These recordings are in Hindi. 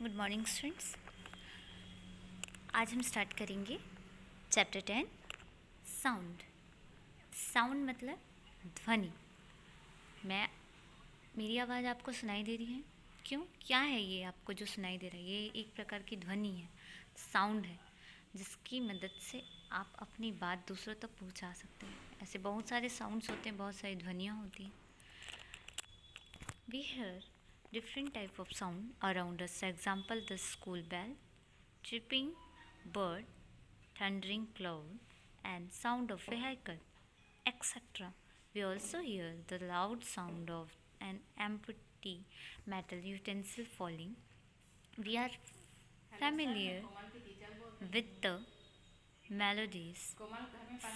Good morning students. आज हम स्टार्ट करेंगे चैप्टर 10 साउंड। साउंड मतलब ध्वनि। मेरी आवाज़ आपको सुनाई दे रही है? क्यों? क्या है ये आपको जो सुनाई दे रहा है? ये एक प्रकार की ध्वनि है, साउंड है, जिसकी मदद से आप अपनी बात दूसरों तक पहुंचा सकते हैं। ऐसे बहुत सारे साउंड्स होते हैं, बहुत सारी ध्वनियाँ होती हैं। We hear different type of sound around us. Example, the school bell, chirping bird, thundering cloud, and sound of vehicle, etc. We also hear the loud sound of an empty metal utensil falling. We are familiar with the melodious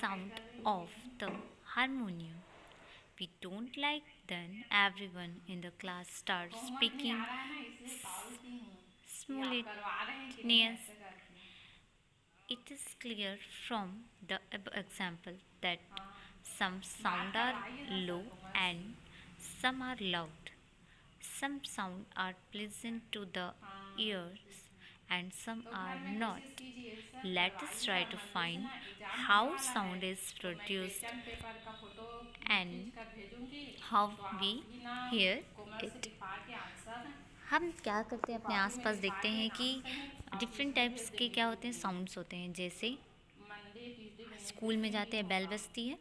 sound of the harmonium. We don't like then everyone in the class starts speaking simultaneous. It is clear from the example that some sound are low and some are loud. Some sound are pleasant to the ears and some are not. Let us try to find how sound is produced and how we hear it. हम क्या करते हैं, अपने आसपास देखते हैं कि डिफरेंट टाइप्स के क्या होते हैं, साउंड्स होते हैं। जैसे स्कूल में जाते हैं, बेल बजती है।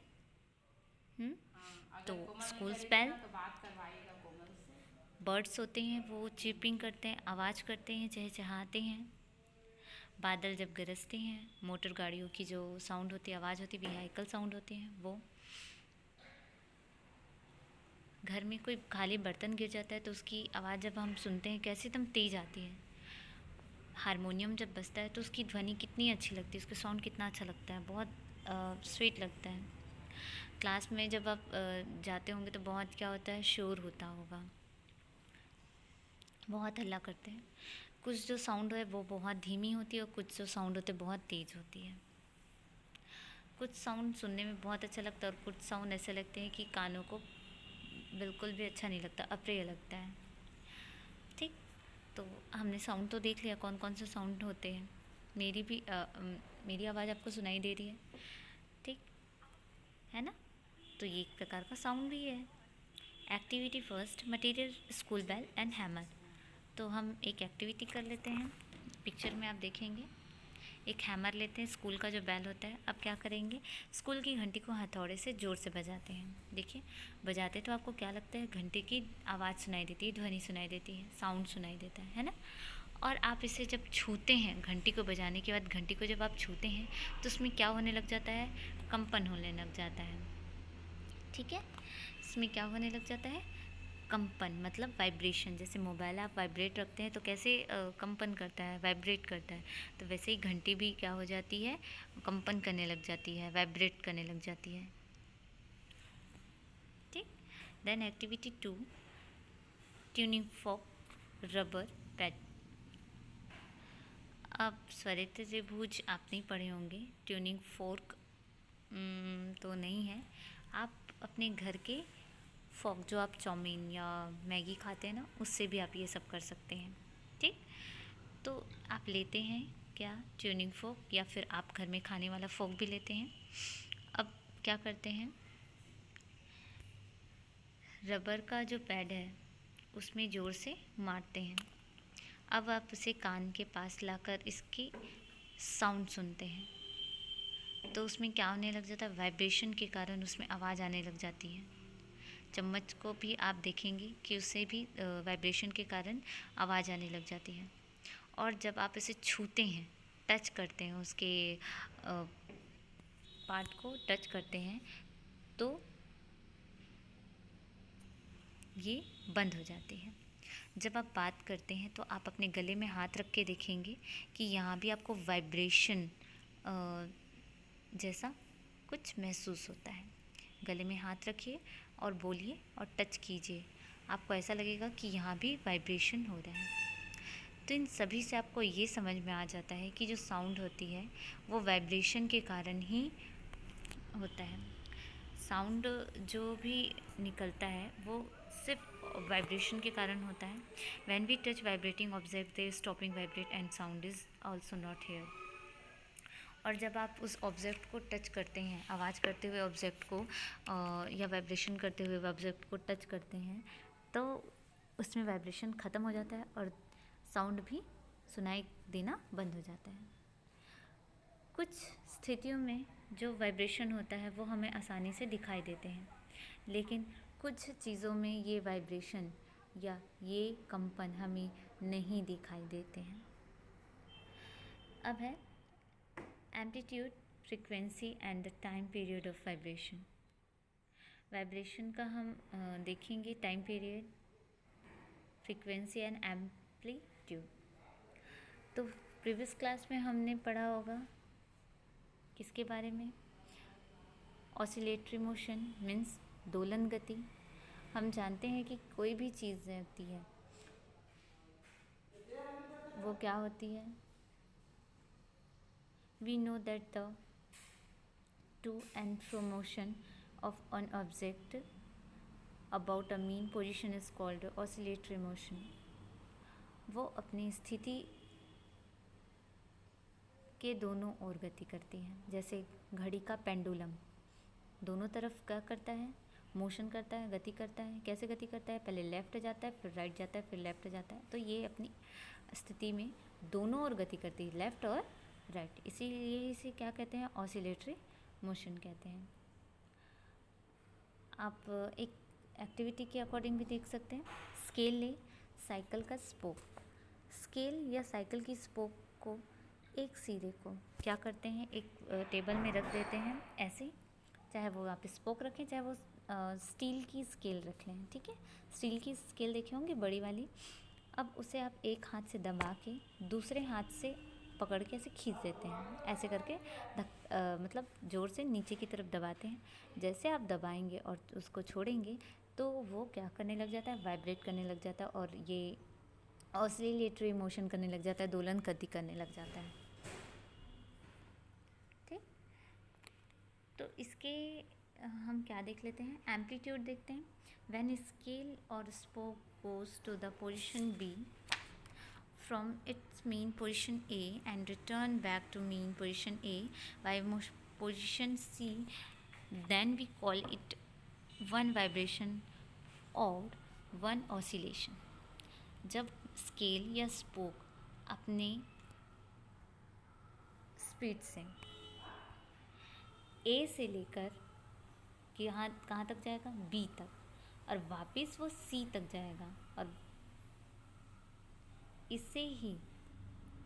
तो स्कूल्स बेल। बर्ड्स होते हैं, वो चिपिंग करते हैं, आवाज़ करते हैं, चहचहाते हैं। बादल जब गरजते हैं, मोटर गाड़ियों की जो साउंड होती है, आवाज़ होती है, व्हीकल साउंड होती हैं वो। घर में कोई खाली बर्तन गिर जाता है तो उसकी आवाज़ जब हम सुनते हैं कैसी एकदम तेज़ आती है। हारमोनियम जब बजता है तो उसकी ध्वनि कितनी अच्छी लगती है, उसका साउंड कितना अच्छा लगता है, बहुत स्वीट लगता है। क्लास में जब आप जाते होंगे तो बहुत क्या होता है, शोर होता होगा, बहुत हल्ला करते हैं। कुछ जो साउंड है वो बहुत धीमी होती है और कुछ जो साउंड होते हैं बहुत तेज़ होती है। कुछ साउंड सुनने में बहुत अच्छा लगता है और कुछ साउंड ऐसे लगते हैं कि कानों को बिल्कुल भी अच्छा नहीं लगता, अप्रिय लगता है। ठीक, तो हमने साउंड तो देख लिया, कौन कौन से साउंड होते हैं। मेरी आवाज़ आपको सुनाई दे रही है, ठीक है ना? तो ये एक प्रकार का साउंड भी है। Activity first, material school bell and hammer. तो हम एक एक्टिविटी कर लेते हैं। पिक्चर में आप देखेंगे एक हैमर लेते हैं, स्कूल का जो बेल होता है। अब क्या करेंगे, स्कूल की घंटी को हथौड़े से ज़ोर से बजाते हैं। देखिए, बजाते तो आपको क्या लगता है, घंटे की आवाज़ सुनाई देती है, ध्वनि सुनाई देती है, साउंड सुनाई देता है ना? और आप इसे जब छूते हैं, घंटी को बजाने के बाद घंटी को जब आप छूते हैं तो उसमें क्या होने लग जाता है, कंपन होने लग जाता है। ठीक है, इसमें क्या होने लग जाता है, कंपन मतलब वाइब्रेशन। जैसे मोबाइल आप वाइब्रेट रखते हैं तो कैसे कंपन करता है, वाइब्रेट करता है, तो वैसे ही घंटी भी क्या हो जाती है, कंपन करने लग जाती है, वाइब्रेट करने लग जाती है। ठीक, then activity 2, tuning fork rubber pad. अब स्वरित त्रिभुज आप नहीं पढ़े होंगे, ट्यूनिंग फोर्क तो नहीं है। आप अपने घर के फॉक, जो आप चाउमीन या मैगी खाते हैं ना, उससे भी आप ये सब कर सकते हैं। ठीक, तो आप लेते हैं क्या, ट्यूनिंग फोक, या फिर आप घर में खाने वाला फोक भी लेते हैं। अब क्या करते हैं, रबर का जो पैड है उसमें ज़ोर से मारते हैं। अब आप उसे कान के पास लाकर इसकी साउंड सुनते हैं तो उसमें क्या होने लग जाता है, वाइब्रेशन के कारण उसमें आवाज़ आने लग जाती है। चम्मच को भी आप देखेंगे कि उससे भी वाइब्रेशन के कारण आवाज़ आने लग जाती है। और जब आप इसे छूते हैं, टच करते हैं, उसके पार्ट को टच करते हैं तो ये बंद हो जाती है। जब आप बात करते हैं तो आप अपने गले में हाथ रख के देखेंगे कि यहाँ भी आपको वाइब्रेशन जैसा कुछ महसूस होता है। गले में हाथ रखिए और बोलिए और टच कीजिए, आपको ऐसा लगेगा कि यहाँ भी वाइब्रेशन हो रहा है। तो इन सभी से आपको ये समझ में आ जाता है कि जो साउंड होती है वो वाइब्रेशन के कारण ही होता है। साउंड जो भी निकलता है वो सिर्फ वाइब्रेशन के कारण होता है। When we touch vibrating object they stopping vibrate and sound is also not here. और जब आप उस ऑब्जेक्ट को टच करते हैं, आवाज़ करते हुए ऑब्जेक्ट को या वाइब्रेशन करते हुए ऑब्जेक्ट को टच करते हैं, तो उसमें वाइब्रेशन ख़त्म हो जाता है और साउंड भी सुनाई देना बंद हो जाता है। कुछ स्थितियों में जो वाइब्रेशन होता है वो हमें आसानी से दिखाई देते हैं, लेकिन कुछ चीज़ों में ये वाइब्रेशन या ये कंपन हमें नहीं दिखाई देते हैं। अब है amplitude, frequency and the time period of vibration. Vibration का हम देखेंगे time period, frequency and amplitude. तो प्रीवियस क्लास में हमने पढ़ा होगा किसके बारे में? ऑसिलेटरी मोशन मीन्स दोलन गति। हम जानते हैं कि कोई भी चीज़ होती है वो क्या होती है? We know that the to and fro motion of an object about a mean position is called oscillatory motion। वो अपनी स्थिति के दोनों ओर गति करती है, जैसे घड़ी का पेंडुलम दोनों तरफ क्या करता है? मोशन करता है, गति करता है। कैसे गति करता है? पहले लेफ़्ट जाता है, फिर राइट जाता है, फिर लेफ़्ट जाता है। तो ये अपनी स्थिति में दोनों ओर गति करती है, लेफ़्ट और राइट। इसीलिए इसे क्या कहते हैं? ऑसिलेटरी मोशन कहते हैं। आप एक एक्टिविटी के अकॉर्डिंग भी देख सकते हैं। स्केल ले, साइकिल का स्पोक। स्केल या साइकिल की स्पोक को एक सिरे को क्या करते हैं? एक टेबल में रख देते हैं ऐसे, चाहे वो आप स्पोक रखें, चाहे वो स्टील की स्केल रख लें, ठीक है। स्टील की स्केल देखे होंगे, बड़ी वाली। अब उसे आप एक हाथ से दबा के दूसरे हाथ से पकड़ के ऐसे खींच देते हैं, ऐसे करके मतलब ज़ोर से नीचे की तरफ दबाते हैं। जैसे आप दबाएंगे और उसको छोड़ेंगे तो वो क्या करने लग जाता है? वाइब्रेट करने लग जाता है और ये ऑसिलेटरी मोशन करने लग जाता है, दोलन गति करने लग जाता है। ठीक, तो इसके हम क्या देख लेते हैं? एम्पलीट्यूड देखते हैं। व्हेन स्केल और spoke goes to the position B from its mean position A and return back to mean position A by position C, then we call it one vibration or one oscillation। जब स्केल या स्पोक अपने स्पीड से A से लेकर कहाँ तक जाएगा? B तक, और वापस वो C तक जाएगा, और इसे ही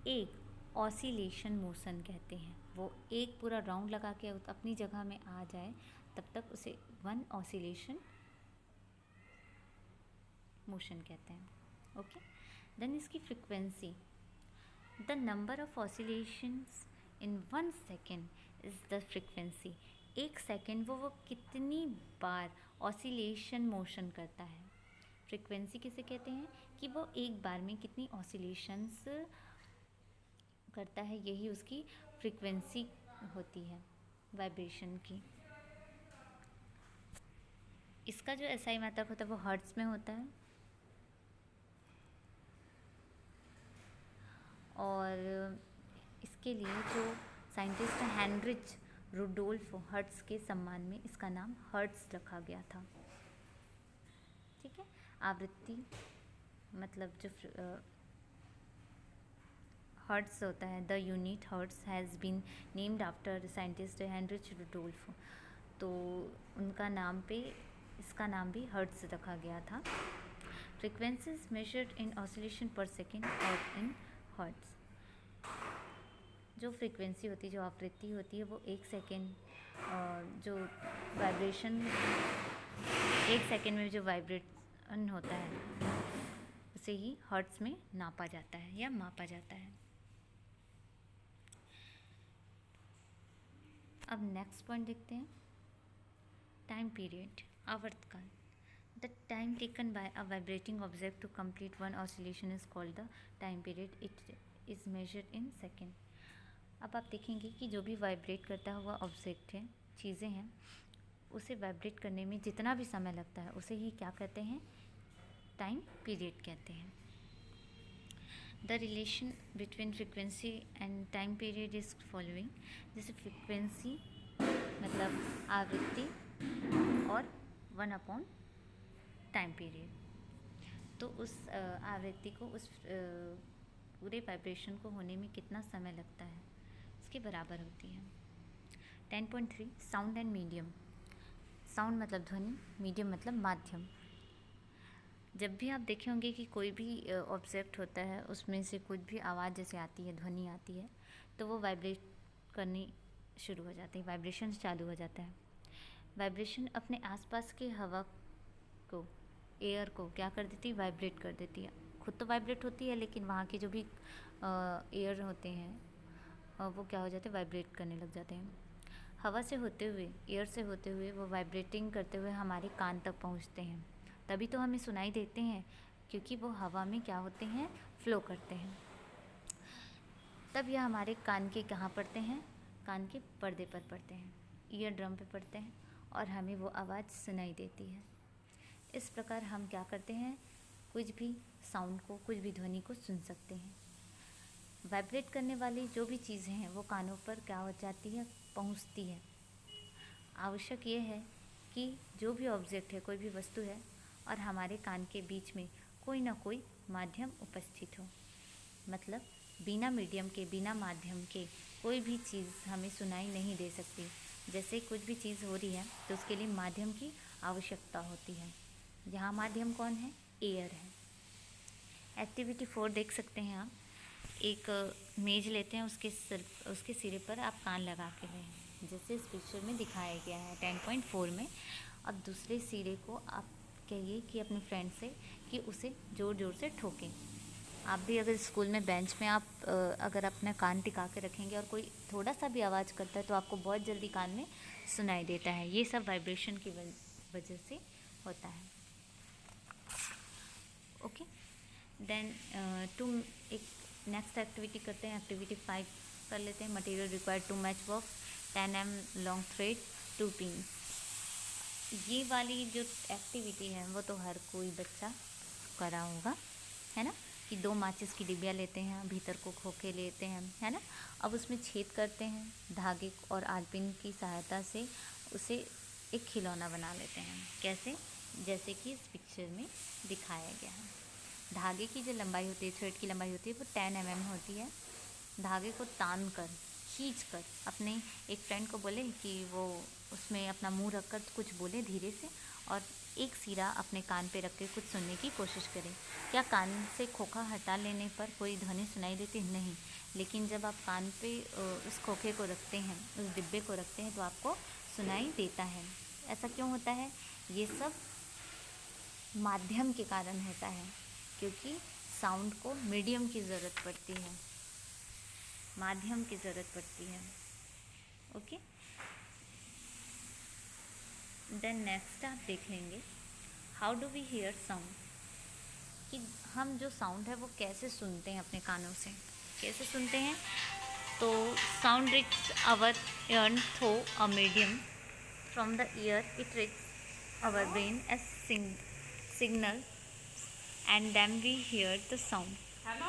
एक ऑसिलेशन मोशन कहते हैं। वो एक पूरा राउंड लगा के अपनी जगह में आ जाए तब तक उसे वन ऑसिलेशन मोशन कहते हैं। ओके, देन इसकी frequency, the number of oscillations in 1 second is the frequency. एक सेकेंड वो कितनी बार ऑसिलेशन मोशन करता है। फ्रीक्वेंसी किसे कहते हैं? कि वो एक बार में कितनी ऑसिलेशंस करता है, यही उसकी फ्रीक्वेंसी होती है वाइब्रेशन की। इसका जो SI मात्रक होता है वो हर्ट्ज़ में होता है, और इसके लिए जो साइंटिस्ट हेनरिच रुडोल्फ हर्ट्ज़ के सम्मान में इसका नाम हर्ट्ज़ रखा गया था। ठीक है, आवृत्ति मतलब जो हर्ट्ज़ होता है, the unit hertz has been named after scientist Heinrich Rudolf. तो उनका नाम पे इसका नाम भी हर्ट्ज़ रखा गया था। Frequency is measured in oscillation पर सेकेंड और इन हर्ट्ज़। जो फ्रीक्वेंसी होती है, जो आवृत्ति होती है, वो एक सेकेंड जो वाइब्रेशन, एक सेकेंड में जो वाइब्रेशन होता है उसे ही हर्ट्ज़ में नापा जाता है या मापा जाता है। अब नेक्स्ट पॉइंट देखते हैं, टाइम पीरियड, आवर्तकाल। The time taken by a vibrating object to complete one oscillation is called the time period. It is measured in second. अब आप देखेंगे कि जो भी वाइब्रेट करता हुआ ऑब्जेक्ट है, चीज़ें हैं, उसे वाइब्रेट करने में जितना भी समय लगता है उसे ही क्या कहते हैं? टाइम पीरियड कहते हैं। The relation between frequency and time period is following. जैसे फ्रिक्वेंसी मतलब आवृत्ति और 1/, टाइम पीरियड, तो उस आवृत्ति को उस पूरे वाइब्रेशन को होने में कितना समय लगता है इसके बराबर होती है। 10.3 साउंड एंड मीडियम। साउंड मतलब ध्वनि, मीडियम मतलब माध्यम। जब भी आप देखे होंगे कि कोई भी ऑब्जेक्ट होता है उसमें से कुछ भी आवाज़ जैसे आती है, ध्वनि आती है, तो वो वाइब्रेट करनी शुरू हो जाती है, वाइब्रेशन चालू हो जाता है। वाइब्रेशन अपने आसपास के हवा को, एयर को क्या कर देती है, वाइब्रेट कर देती है। खुद तो वाइब्रेट होती है लेकिन वहाँ के जो भी एयर होते हैं वो क्या हो जाते हैं, वाइब्रेट करने लग जाते हैं। हवा से होते हुए, एयर से होते हुए वो वाइब्रेटिंग करते हुए हमारे कान तक पहुँचते हैं, तभी तो हमें सुनाई देते हैं, क्योंकि वो हवा में क्या होते हैं, फ्लो करते हैं। तब यह हमारे कान के कहाँ पड़ते हैं, कान के पर्दे पर पड़ते हैं, ईयर ड्रम पे पड़ते हैं और हमें वो आवाज़ सुनाई देती है। इस प्रकार हम क्या करते हैं, कुछ भी साउंड को, कुछ भी ध्वनि को सुन सकते हैं। वाइब्रेट करने वाली जो भी चीज़ें हैं वो कानों पर क्या हो जाती है, पहुंचती है। आवश्यक ये है कि जो भी ऑब्जेक्ट है, कोई भी वस्तु है और हमारे कान के बीच में कोई ना कोई माध्यम उपस्थित हो, मतलब बिना मीडियम के, बिना माध्यम के कोई भी चीज़ हमें सुनाई नहीं दे सकती। जैसे कुछ भी चीज़ हो रही है तो उसके लिए माध्यम की आवश्यकता होती है। यहाँ माध्यम कौन है, एयर है। एक्टिविटी 4 देख सकते हैं आप। एक मेज लेते हैं, उसके सिरे पर आप कान लगा के रहें, जैसे इस पिक्चर में दिखाया गया है 10.4 में। अब दूसरे सिरे को आप कहिए कि अपने फ्रेंड से कि उसे ज़ोर ज़ोर से ठोकें। आप भी अगर स्कूल में बेंच में आप अगर अपना कान टिका के रखेंगे और कोई थोड़ा सा भी आवाज़ करता है तो आपको बहुत जल्दी कान में सुनाई देता है। ये सब वाइब्रेशन की वजह से होता है। ओके, देन एक नेक्स्ट एक्टिविटी करते हैं। एक्टिविटी 5 कर लेते हैं। Material required two match box, 10 mm long thread, 2 pins. ये वाली जो एक्टिविटी है वो तो हर कोई बच्चा करा होगा, है ना, कि 2 माचिस की डिबिया लेते हैं, भीतर को खोखे लेते हैं, है ना। अब उसमें छेद करते हैं, धागे और आलपिन की सहायता से उसे एक खिलौना बना लेते हैं। कैसे, जैसे कि इस पिक्चर में दिखाया गया है। धागे की जो लंबाई होती है, थ्रेड की लंबाई होती है वो 10 mm होती है। धागे को तान कर, खींच कर अपने एक फ्रेंड को बोले कि वो उसमें अपना मुंह रख कर कुछ बोले धीरे से, और एक सिरा अपने कान पे रख के कुछ सुनने की कोशिश करें। क्या कान से खोखा हटा लेने पर कोई ध्वनि सुनाई देती है? नहीं, लेकिन जब आप कान पे उस खोखे को रखते हैं, उस डिब्बे को रखते हैं, तो आपको सुनाई देता है। ऐसा क्यों होता है? ये सब माध्यम के कारण होता है, क्योंकि साउंड को मीडियम की ज़रूरत पड़ती है, माध्यम की ज़रूरत पड़ती है। ओके, देन नेक्स्ट आप देख लेंगे how do we hear sound, कि हम जो साउंड है वो कैसे सुनते हैं, अपने कानों से कैसे सुनते हैं। तो sound reach our ear through a medium, from the ear it reach our brain as signal and then we hear the sound. Hello?